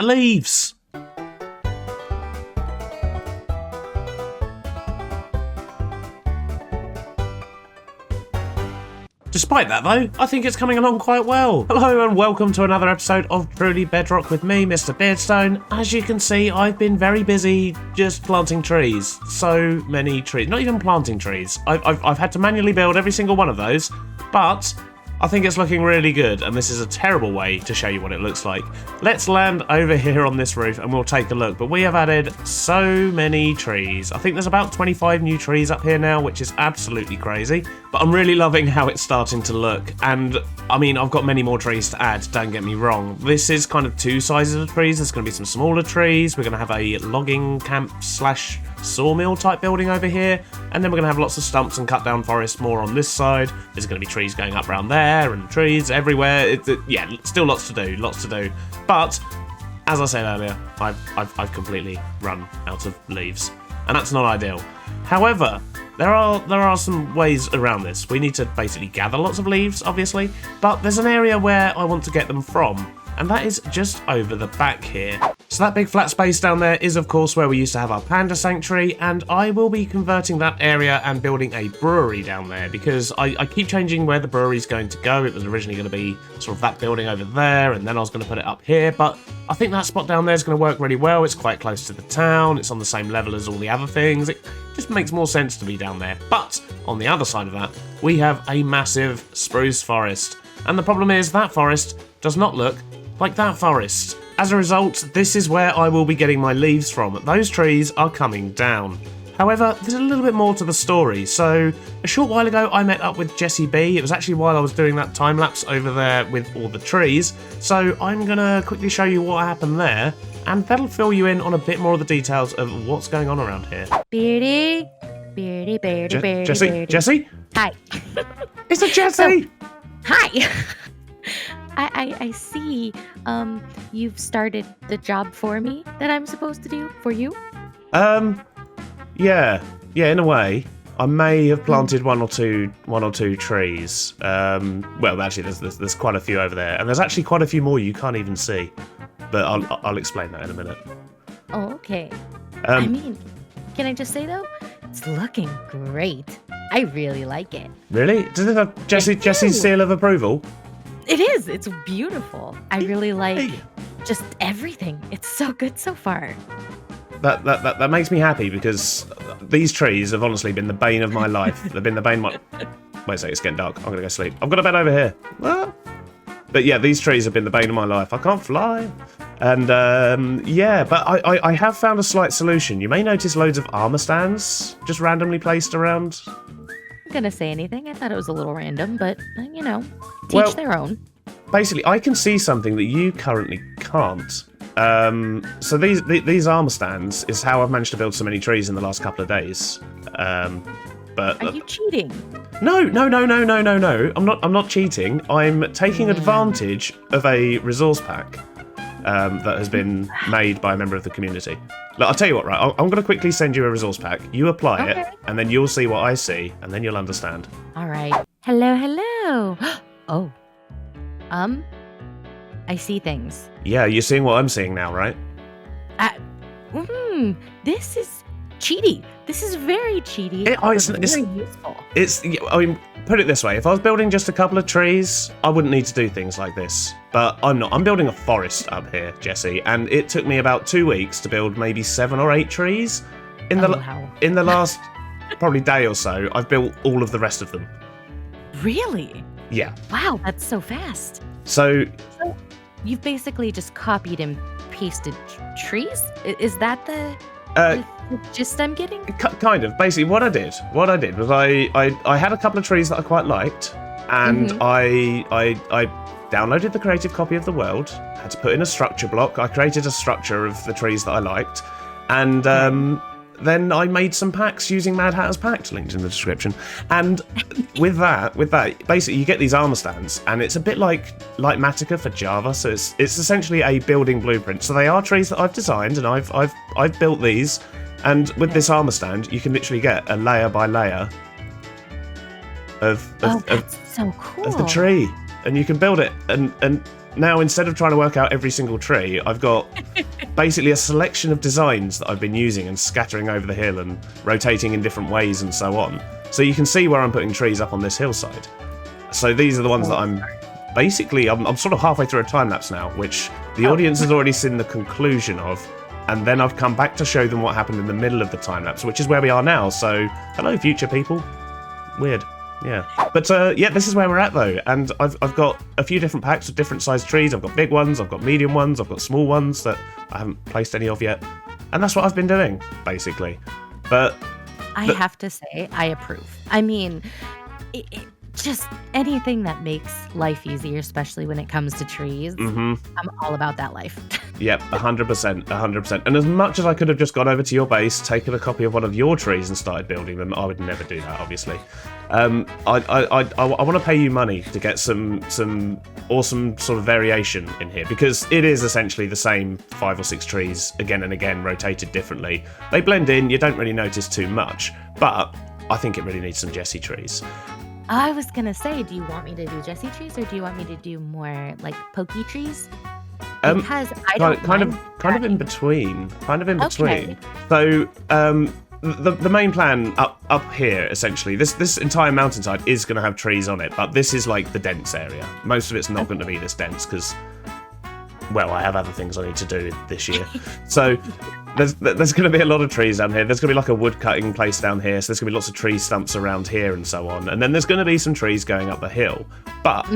out of leaves. Despite that, though, I think it's coming along quite well. Hello and welcome to another episode of Truly Bedrock with me, Mr. Beardstone. As you can see, I've been very busy just planting trees. So many trees. Not even planting trees. I've had to manually build every single one of those, but I think it's looking really good, and this is a terrible way to show you what it looks like. Let's land over here on this roof and we'll take a look. But we have added so many trees. I think there's about 25 new trees up here now, which is absolutely crazy. But I'm really loving how it's starting to look. And I mean, I've got many more trees to add, don't get me wrong. This is kind of two sizes of trees. There's going to be some smaller trees. We're going to have a logging camp slash sawmill type building over here, and then we're going to have lots of stumps and cut down forest more on this side. There's going to be trees going up around there and trees everywhere. Yeah, still lots to do. But as I said earlier, I've completely run out of leaves, and that's not ideal. However, there are some ways around this. We need to basically gather lots of leaves, obviously, but there's an area where I want to get them from, and that is just over the back here. So that big flat space down there is of course where we used to have our panda sanctuary, and I will be converting that area and building a brewery down there because I keep changing where the brewery's going to go. It was originally going to be sort of that building over there, and then I was going to put it up here, but I think that spot down there is going to work really well. It's quite close to the town, it's on the same level as all the other things. It just makes more sense to be down there. But on the other side of that, we have a massive spruce forest, and the problem is that forest does not look like that forest. As a result, this is where I will be getting my leaves from. Those trees are coming down. However, there's a little bit more to the story. So, a short while ago, I met up with Jessie B. It was actually while I was doing that time-lapse over there with all the trees. So, I'm going to quickly show you what happened there, and that'll fill you in on a bit more of the details of what's going on around here. Beardy. Jessie? Jessie? Hi. It's a Jessie! Hi. I see you've started the job for me that I'm supposed to do for you. Yeah, in a way. I may have planted one or two trees. Well, actually, there's quite a few over there, and there's actually quite a few more you can't even see. But I'll explain that in a minute. Oh, okay. I mean, can I just say though, it's looking great. I really like it. Really? Does it have Jessie's seal of approval? It is. It's beautiful. I really like just everything. It's so good so far. That makes me happy because these trees have honestly been the bane of my life. They've been the bane of my... Wait a second, it's getting dark. I'm going to go sleep. I've got a bed over here. Ah. But yeah, these trees have been the bane of my life. I can't fly. And yeah, but I have found a slight solution. You may notice loads of armor stands just randomly placed around. Gonna say anything. I thought it was a little random, but you know, teach their own. Basically, I can see something that you currently can't. So these armor stands is how I've managed to build so many trees in the last couple of days. But are you cheating? No. I'm not cheating. I'm taking advantage of a resource pack that has been made by a member of the community. Look, I'll tell you what, right? I'm going to quickly send you a resource pack. You apply it, and then you'll see what I see, and then you'll understand. All right. Hello. Oh. I see things. Yeah, you're seeing what I'm seeing now, right? This is cheaty. This is very cheaty. It's very useful. I mean, put it this way. If I was building just a couple of trees, I wouldn't need to do things like this. But I'm not. I'm building a forest up here, Jessie, and it took me about 2 weeks to build maybe 7 or 8 trees. In the last probably day or so, I've built all of the rest of them. Really? Yeah. Wow, that's so fast. So you've basically just copied and pasted trees? Is that the gist I'm getting? Kind of. Basically, what I did was I had a couple of trees that I quite liked, and I downloaded the creative copy of the world, had to put in a structure block. I created a structure of the trees that I liked, and then I made some packs using MaddHatter's packs, linked in the description. And with that, basically you get these armor stands, and it's a bit like MaddHatter for Java. So it's essentially a building blueprint. So they are trees that I've designed, and I've built these. And with this armor stand, you can literally get a layer by layer of that's so cool. of the tree, and you can build it. And now instead of trying to work out every single tree, I've got basically a selection of designs that I've been using and scattering over the hill and rotating in different ways and so on. So you can see where I'm putting trees up on this hillside. So these are the ones that I'm basically, I'm sort of halfway through a time lapse now, which the audience has already seen the conclusion of. And then I've come back to show them what happened in the middle of the time lapse, which is where we are now. So hello, future people. Weird. Yeah. But yeah, this is where we're at though. And I've got a few different packs of different sized trees. I've got big ones, I've got medium ones, I've got small ones that I haven't placed any of yet. And that's what I've been doing, basically. But I have to say, I approve. I mean, just anything that makes life easier, especially when it comes to trees. I'm all about that life. Yep, 100%, 100%. And as much as I could have just gone over to your base, taken a copy of one of your trees and started building them, I would never do that, obviously. I want to pay you money to get some awesome sort of variation in here, because it is essentially the same 5 or 6 trees again and again, rotated differently. They blend in, you don't really notice too much, but I think it really needs some Jessie trees. I was gonna say, do you want me to do Jessie trees, or do you want me to do more like pokey trees? Because I don't kind of in between. Okay. So the main plan up here, essentially, this entire mountainside is going to have trees on it, but this is like the dense area. Most of it's not going to be this dense because, well, I have other things I need to do this year. So there's going to be a lot of trees down here. There's going to be like a wood cutting place down here. So there's going to be lots of tree stumps around here and so on. And then there's going to be some trees going up the hill. But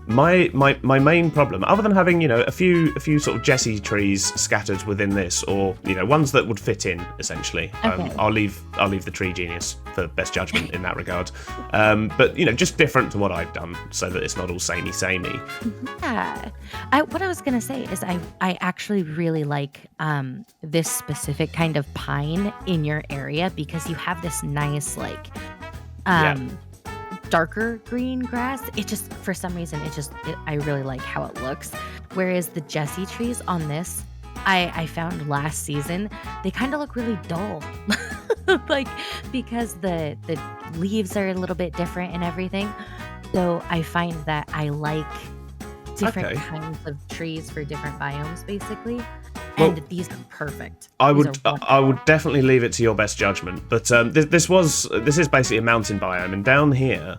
my main problem, other than having, you know, a few sort of Jessie trees scattered within this, or, you know, ones that would fit in, essentially. Okay. I'll leave the tree genius for best judgment in that regard. But, you know, just different to what I've done, so that it's not all samey. Yeah. What I was gonna say is I actually really like this specific kind of pine in your area, because you have this nice like darker green grass. It just, for some reason, I really like how it looks. Whereas the Jessie trees on this, I found last season, they kind of look really dull. Like, because the leaves are a little bit different and everything. So I find that I like different kinds of trees for different biomes, basically. And these are perfect. I would definitely leave it to your best judgment. But this is basically a mountain biome, and down here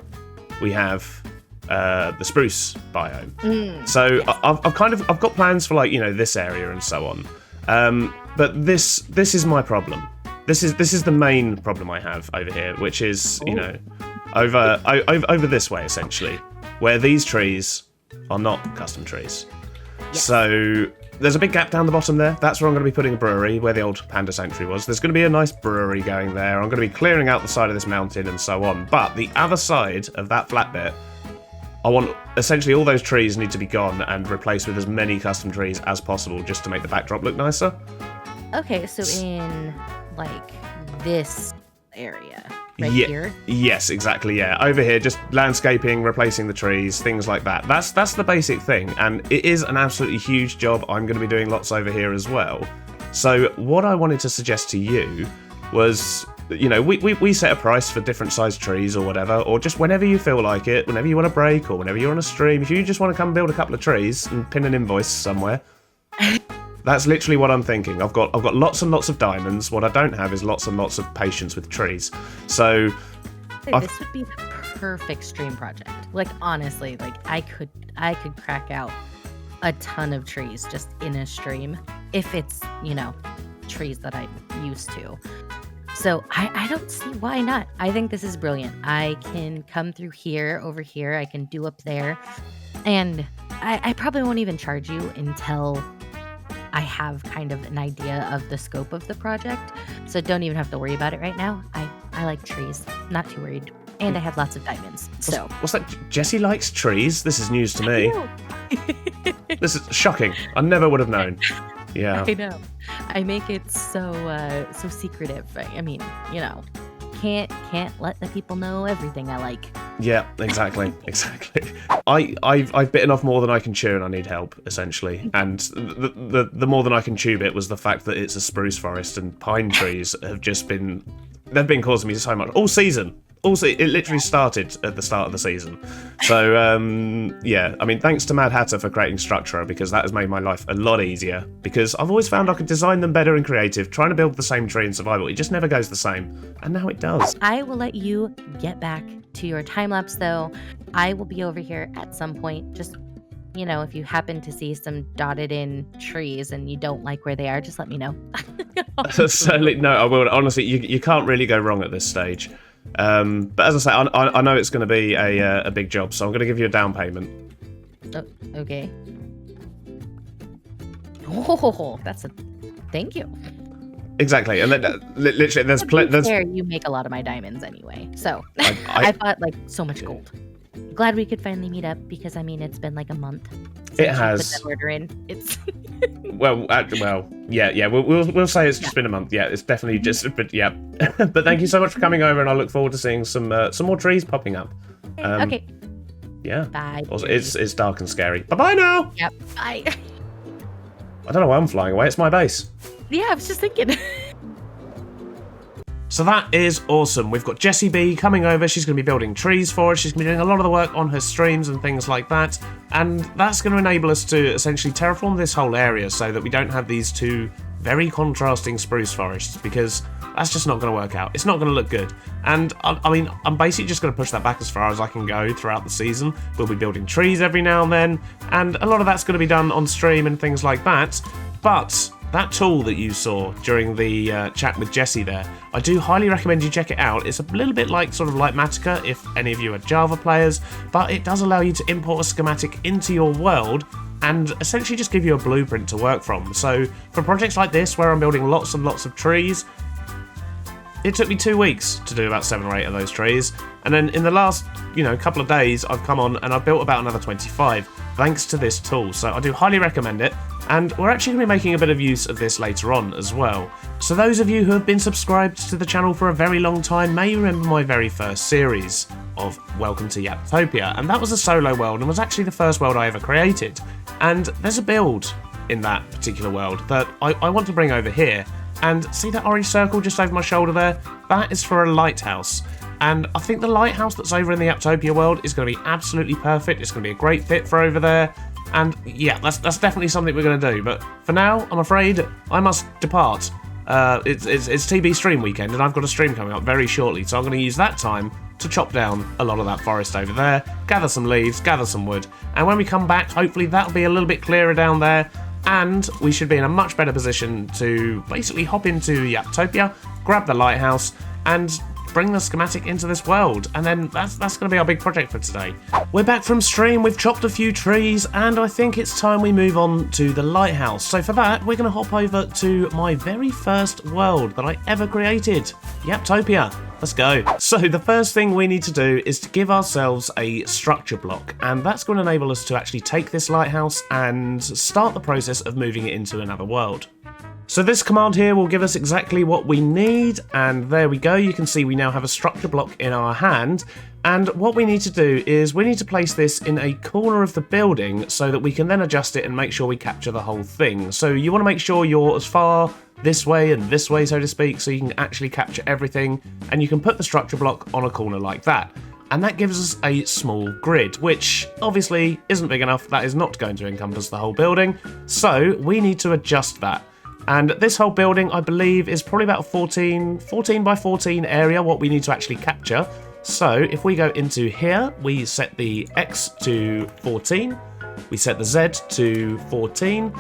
we have the spruce biome. So yes. I've got plans for, like, you know, this area and so on. But this is my problem. This is the main problem I have over here, which is, you know, over this way, essentially, where these trees are not custom trees. Yes. So there's a big gap down the bottom there. That's where I'm going to be putting a brewery, where the old Panda Sanctuary was. There's going to be a nice brewery going there. I'm going to be clearing out the side of this mountain and so on. But the other side of that flat bit, I want essentially all those trees need to be gone and replaced with as many custom trees as possible, just to make the backdrop look nicer. Okay, so in like this area right here? Yes, exactly, yeah. Over here, just landscaping, replacing the trees, things like that. That's the basic thing, and it is an absolutely huge job. I'm going to be doing lots over here as well. So what I wanted to suggest to you was, you know, we set a price for different sized trees or whatever, or just whenever you feel like it, whenever you want a break, or whenever you're on a stream, if you just want to come build a couple of trees and pin an invoice somewhere. That's literally what I'm thinking. I've got lots and lots of diamonds. What I don't have is lots and lots of patience with trees. So this would be the perfect stream project. Like, honestly, like I could crack out a ton of trees just in a stream, if it's, you know, trees that I'm used to. So I don't see why not. I think this is brilliant. I can come through here, over here. I can do up there. And I probably won't even charge you until I have kind of an idea of the scope of the project. So don't even have to worry about it right now. I like trees. Not too worried. And I have lots of diamonds. So what's that? Jessie likes trees? This is news to me. This is shocking. I never would have known. Yeah. I know. I make it so secretive. I mean, you know, can't let the people know everything I like. Yeah, exactly. I've bitten off more than I can chew, and I need help, essentially. And the more than I can chew bit was the fact that it's a spruce forest, and pine trees have just been causing me so much all season. Also, it literally started at the start of the season. So, yeah, I mean, thanks to MaddHatter for creating structure, because that has made my life a lot easier. Because I've always found I could design them better in creative. Trying to build the same tree in survival, it just never goes the same. And now it does. I will let you get back to your time lapse, though. I will be over here at some point. Just, you know, if you happen to see some dotted in trees and you don't like where they are, just let me know. Certainly, no, I will. Honestly, you can't really go wrong at this stage. But as I say, I know it's going to be a big job, so I'm going to give you a down payment. Oh, okay. Oh, that's a thank you. Exactly, and then literally, there's fair, you make a lot of my diamonds anyway, so I bought like so much gold. Glad we could finally meet up, because I mean it's been like a month. It has. Put that order in. It's well, yeah. We'll say it's just been a month. Yeah, it's definitely just, but yeah. But thank you so much for coming over, and I look forward to seeing some more trees popping up. Okay. Yeah. Bye. Also, it's dark and scary. Bye now. Yep. Bye. I don't know why I'm flying away. It's my base. Yeah, I was just thinking. So that is awesome. We've got Jessie B coming over. She's going to be building trees for us. She's going to be doing a lot of the work on her streams and things like that. And that's going to enable us to essentially terraform this whole area so that we don't have these two very contrasting spruce forests, because that's just not going to work out. It's not going to look good. And I mean, I'm basically just going to push that back as far as I can go throughout the season. We'll be building trees every now and then, and a lot of that's going to be done on stream and things like that. But that tool that you saw during the chat with Jessie there, I do highly recommend you check it out. It's a little bit like MaddHatter, if any of you are Java players, but it does allow you to import a schematic into your world and essentially just give you a blueprint to work from. So for projects like this, where I'm building lots and lots of trees, it took me 2 weeks to do about 7 or 8 of those trees, and then in the last, couple of days, I've come on and I've built about another 25, thanks to this tool. So I do highly recommend it, and we're actually going to be making a bit of use of this later on as well. So those of you who have been subscribed to the channel for a very long time may remember my very first series of Welcome to Yaptopia, and that was a solo world and was actually the first world I ever created. And there's a build in that particular world that I want to bring over here. And see that orange circle just over my shoulder there? That is for a lighthouse. And I think the lighthouse that's over in the Yaptopia world is going to be absolutely perfect. It's going to be a great fit for over there. And yeah, that's definitely something we're going to do. But for now, I'm afraid I must depart. It's TB stream weekend, and I've got a stream coming up very shortly. So I'm going to use that time to chop down a lot of that forest over there, gather some leaves, gather some wood. And when we come back, hopefully that'll be a little bit clearer down there. And we should be in a much better position to basically hop into Yaptopia, grab the lighthouse, and bring the schematic into this world. And then that's going to be our big project for today. We're back from stream, we've chopped a few trees, and I think it's time we move on to the lighthouse. So for that, we're going to hop over to my very first world that I ever created, Yaptopia. Let's go. So the first thing we need to do is to give ourselves a structure block, and that's going to enable us to actually take this lighthouse and start the process of moving it into another world. So this command here will give us exactly what we need, and there we go. You can see we now have a structure block in our hand, and what we need to do is we need to place this in a corner of the building so that we can then adjust it and make sure we capture the whole thing. So you want to make sure you're as far this way and this way, so to speak, so you can actually capture everything, and you can put the structure block on a corner like that. And that gives us a small grid, which obviously isn't big enough. That is not going to encompass the whole building, so we need to adjust that. And this whole building, I believe, is probably about a 14 by 14 area, what we need to actually capture. So if we go into here, we set the X to 14, we set the Z to 14,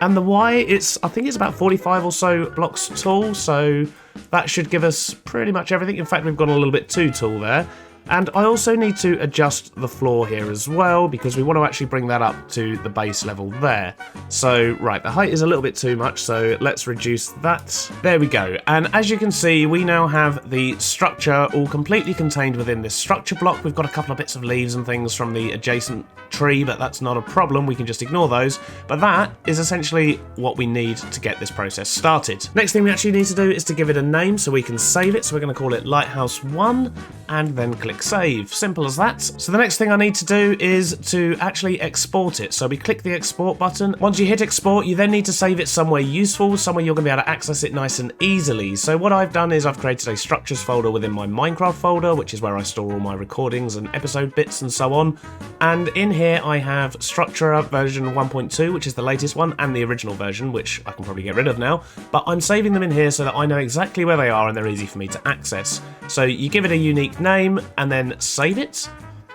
and the Y, I think it's about 45 or so blocks tall, so that should give us pretty much everything. In fact, we've gone a little bit too tall there. And I also need to adjust the floor here as well, because we want to actually bring that up to the base level there. So, right, the height is a little bit too much, so let's reduce that. There we go. And as you can see, we now have the structure all completely contained within this structure block. We've got a couple of bits of leaves and things from the adjacent tree, but that's not a problem. We can just ignore those. But that is essentially what we need to get this process started. Next thing we actually need to do is to give it a name so we can save it. So we're going to call it Lighthouse 1. and then click save. Simple as that. So the next thing I need to do is to actually export it. So we click the export button. Once you hit export, you then need to save it somewhere useful, somewhere you're going to be able to access it nice and easily. So what I've done is I've created a structures folder within my Minecraft folder, which is where I store all my recordings and episode bits and so on. And in here I have structure version 1.2, which is the latest one, and the original version, which I can probably get rid of now. But I'm saving them in here so that I know exactly where they are and they're easy for me to access. So you give it a unique name and then save it.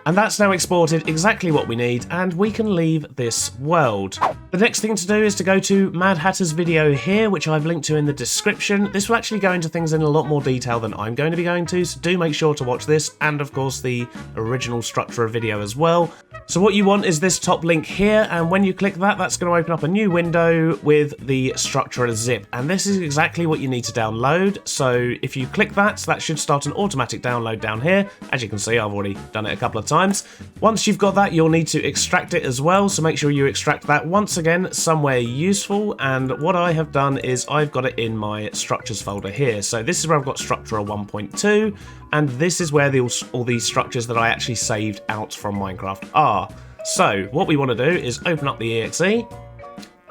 And that's now exported exactly what we need, and we can leave this world. The next thing to do is to go to MaddHatter's video here, which I've linked to in the description. This will actually go into things in a lot more detail than I'm going to be going to, so do make sure to watch this, and of course the original structure video as well. So what you want is this top link here, and when you click that, that's going to open up a new window with the structure as zip, and this is exactly what you need to download. So if you click that, that should start an automatic download down here. As you can see, I've already done it a couple of times. Once you've got that, you'll need to extract it as well, so make sure you extract that once again somewhere useful. And what I have done is I've got it in my structures folder here. So this is where I've got structure 1.2, and this is where all these structures that I actually saved out from Minecraft are. So what we want to do is open up the exe,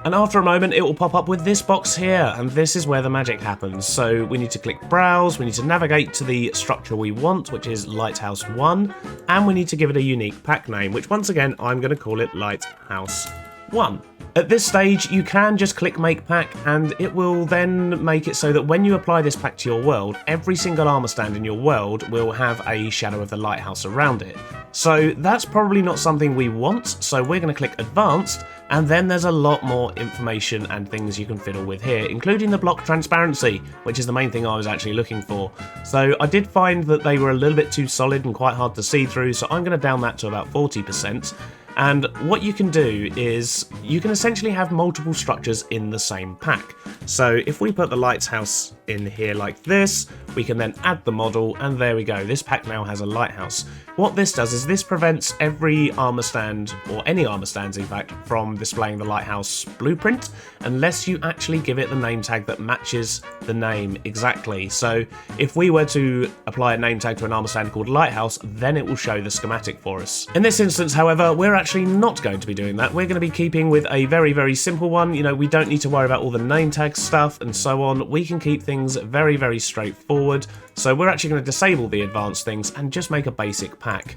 and after a moment it will pop up with this box here, and this is where the magic happens. So we need to click browse, we need to navigate to the structure we want, which is lighthouse 1, and we need to give it a unique pack name, which once again I'm going to call it lighthouse 1. At this stage, you can just click Make Pack, and it will then make it so that when you apply this pack to your world, every single armor stand in your world will have a shadow of the lighthouse around it. So that's probably not something we want, so we're going to click Advanced, and then there's a lot more information and things you can fiddle with here, including the block transparency, which is the main thing I was actually looking for. So I did find that they were a little bit too solid and quite hard to see through, so I'm going to down that to about 40%. And what you can do is you can essentially have multiple structures in the same pack. So if we put the lighthouse in here like this, we can then add the model, and there we go. This pack now has a lighthouse. What this does is this prevents every armor stand, or any armor stands in fact, from displaying the lighthouse blueprint unless you actually give it the name tag that matches the name exactly. So if we were to apply a name tag to an armor stand called lighthouse, then it will show the schematic for us. In this instance, however, we're actually not going to be doing that. We're going to be keeping with a very, very simple one. You know, we don't need to worry about all the name tag stuff and so on. We can keep things very, very straightforward. So we're actually going to disable the advanced things and just make a basic pack.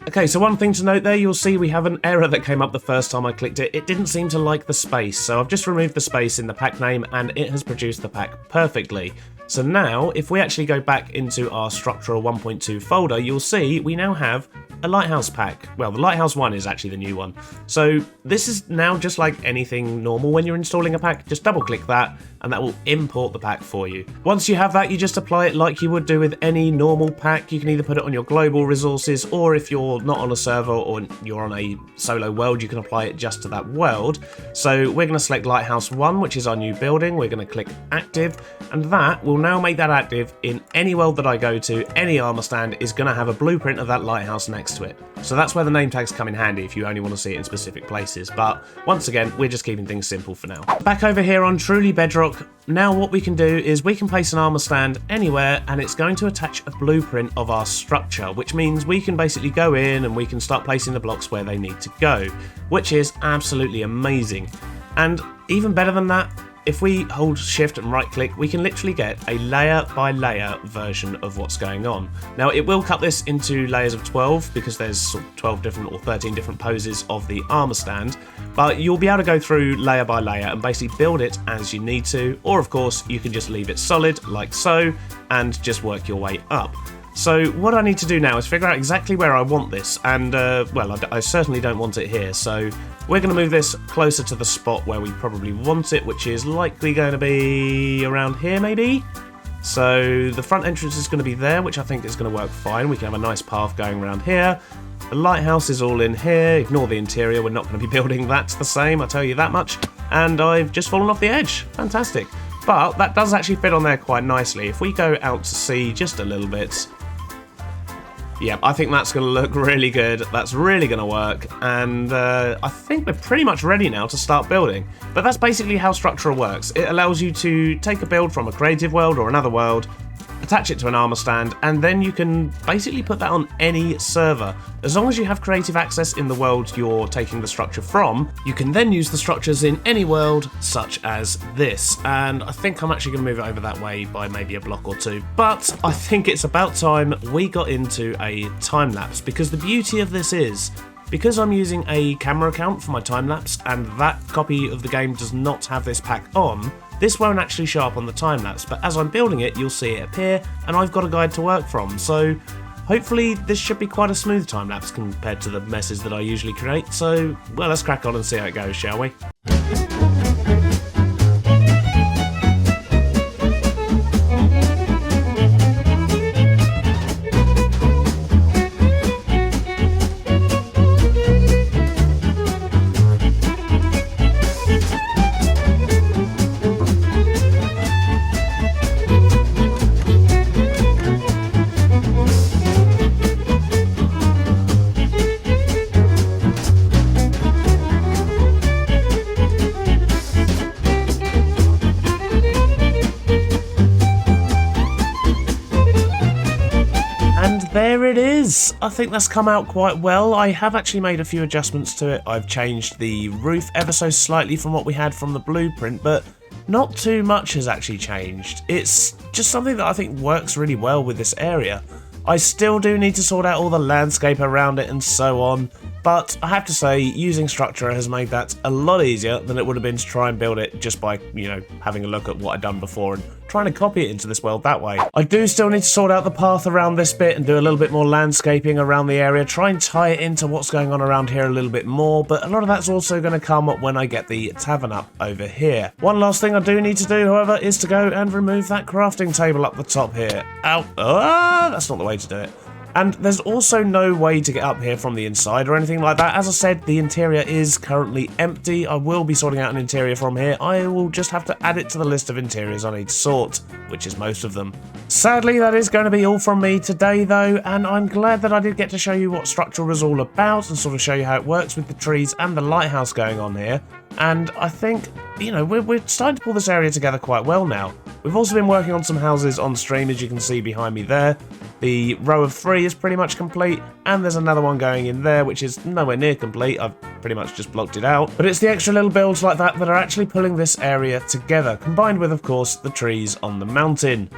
Okay, so one thing to note there, you'll see we have an error that came up the first time I clicked it. It didn't seem to like the space, so I've just removed the space in the pack name and it has produced the pack perfectly. So now, if we actually go back into our structural 1.2 folder, you'll see we now have a lighthouse pack. Well, the lighthouse 1 is actually the new one. So this is now just like anything normal when you're installing a pack. Just double click that and that will import the pack for you. Once you have that, you just apply it like you would do with any normal pack. You can either put it on your global resources, or if you're not on a server or you're on a solo world, you can apply it just to that world. So we're going to select lighthouse 1, which is our new building. We're going to click active, and that will now make that active in any world that I go to. Any armor stand is going to have a blueprint of that lighthouse next to it. So that's where the name tags come in handy if you only want to see it in specific places. But once again, we're just keeping things simple for now. Back over here on Truly Bedrock, now what we can do is we can place an armor stand anywhere, and it's going to attach a blueprint of our structure, which means we can basically go in and we can start placing the blocks where they need to go, which is absolutely amazing. And even better than that, if we hold shift and right click, we can literally get a layer by layer version of what's going on. Now it will cut this into layers of 12 because there's 12 different or 13 different poses of the armor stand, but you'll be able to go through layer by layer and basically build it as you need to, or of course you can just leave it solid like so and just work your way up. So what I need to do now is figure out exactly where I want this, and well, I certainly don't want it here, so we're going to move this closer to the spot where we probably want it, which is likely going to be around here maybe. So the front entrance is going to be there, which I think is going to work fine. We can have a nice path going around here. The lighthouse is all in here. Ignore the interior, we're not going to be building that the same, I'll tell you that much. And I've just fallen off the edge. Fantastic. But that does actually fit on there quite nicely. If we go out to sea just a little bit, yeah, I think that's going to look really good. That's really going to work. And I think we're pretty much ready now to start building. But that's basically how Structural works. It allows you to take a build from a creative world or another world, attach it to an armor stand, and then you can basically put that on any server. As long as you have creative access in the world you're taking the structure from, you can then use the structures in any world, such as this. And I think I'm actually going to move it over that way by maybe a block or two. But I think it's about time we got into a time lapse, because the beauty of this is, because I'm using a camera account for my time lapse, and that copy of the game does not have this pack on, this won't actually show up on the time lapse, but as I'm building it, you'll see it appear, and I've got a guide to work from. So hopefully this should be quite a smooth time lapse compared to the messes that I usually create. So, well, let's crack on and see how it goes, shall we? There it is! I think that's come out quite well. I have actually made a few adjustments to it. I've changed the roof ever so slightly from what we had from the blueprint, but not too much has actually changed. It's just something that I think works really well with this area. I still do need to sort out all the landscape around it and so on, but I have to say, using structure has made that a lot easier than it would have been to try and build it just by, you know, having a look at what I'd done before and trying to copy it into this world that way. I do still need to sort out the path around this bit and do a little bit more landscaping around the area, try and tie it into what's going on around here a little bit more, but a lot of that's also going to come when I get the tavern up over here. One last thing I do need to do, however, is to go and remove that crafting table up the top here. Ow! Ah, that's not the way to do it. And there's also no way to get up here from the inside or anything like that. As I said, the interior is currently empty. I will be sorting out an interior from here. I will just have to add it to the list of interiors I need to sort, which is most of them. Sadly, that is going to be all from me today, though, and I'm glad that I did get to show you what structure is all about and sort of show you how it works with the trees and the lighthouse going on here. And I think, you know, we're starting to pull this area together quite well now. We've also been working on some houses on stream, as you can see behind me there. The row of 3 is pretty much complete, and there's another one going in there, which is nowhere near complete. I've pretty much just blocked it out. But it's the extra little builds like that that are actually pulling this area together, combined with, of course, the trees on the mountain.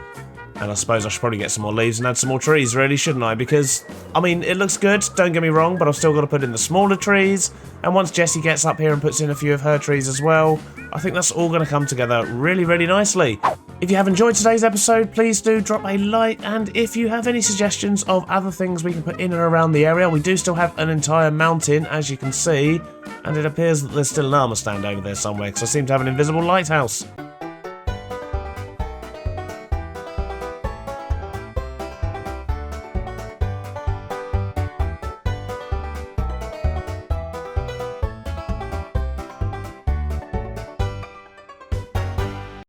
And I suppose I should probably get some more leaves and add some more trees, really, shouldn't I? Because, I mean, it looks good, don't get me wrong, but I've still got to put in the smaller trees. And once Jessie gets up here and puts in a few of her trees as well, I think that's all going to come together really, really nicely. If you have enjoyed today's episode, please do drop a like, and if you have any suggestions of other things we can put in and around the area, we do still have an entire mountain, as you can see, and it appears that there's still an armor stand over there somewhere, because I seem to have an invisible lighthouse.